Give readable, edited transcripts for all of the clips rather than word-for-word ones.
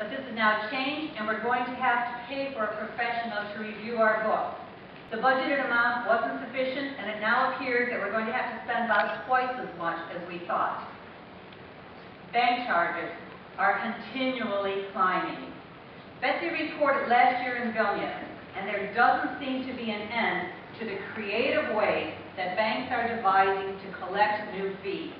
But this has now changed, and we're going to have to pay for a professional to review our book. The budgeted amount wasn't sufficient, and it now appears that we're going to have to spend about twice as much as we thought. Bank charges are continually climbing. Betsy reported last year in Vilnius, and there doesn't seem to be an end to the creative ways that banks are devising to collect new fees.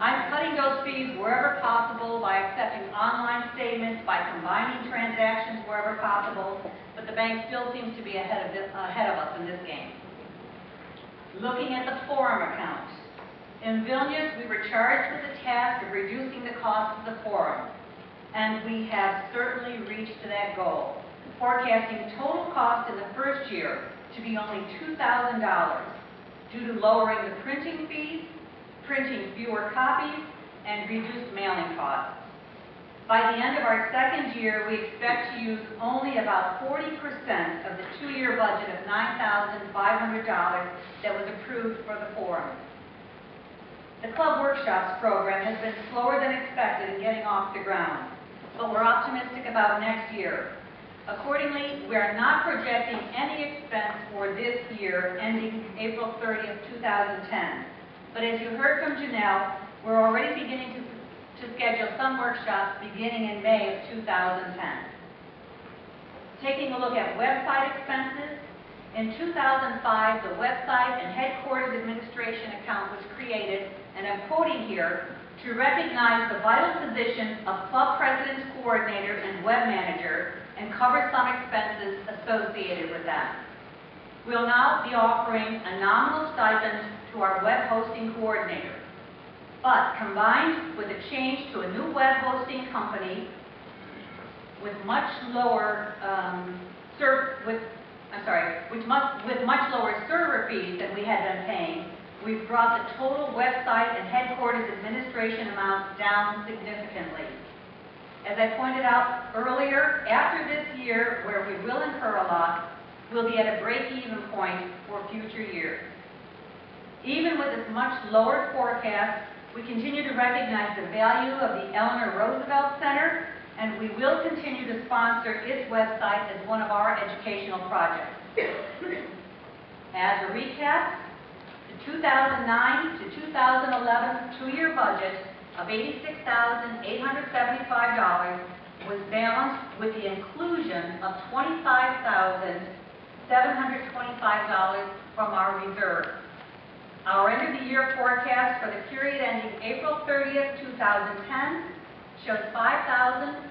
I'm cutting those fees wherever possible by accepting online statements, by combining transactions wherever possible, but the bank still seems to be ahead of us in this game. Looking at the forum account. In Vilnius, we were charged with the task of reducing the cost of the forum, and we have certainly reached that goal, forecasting total cost in the first year to be only $2,000 due to lowering the printing fees, printing fewer copies, and reduced mailing costs. By the end of our second year, we expect to use only about 40% of the two-year budget of $9,500 that was approved for the forum. The Club Workshops program has been slower than expected in getting off the ground, but we're optimistic about next year. Accordingly, we are not projecting any expense for this year ending April 30th, 2010. But as you heard from Janelle, we're already beginning to schedule some workshops beginning in May of 2010. Taking a look at website expenses, in 2005, the website and headquarters administration account was created, and I'm quoting here, to recognize the vital position of club president's coordinator and web manager and cover some expenses associated with that. We'll now be offering a nominal stipend to our web hosting coordinator. But combined with a change to a new web hosting company with much lower server fees than we had been paying, we've brought the total website and headquarters administration amount down significantly. As I pointed out earlier, after this year, where we will incur a loss, we'll be at a break-even point for future years. Even with this much lower forecast, we continue to recognize the value of the Eleanor Roosevelt Center, and we will continue to sponsor its website as one of our educational projects. As a recap, the 2009 to 2011 two-year budget of $86,875 was balanced with the inclusion of $25,725 from our reserve. Our end-of-the-year forecast for the period ending April 30th, 2010 shows $5,000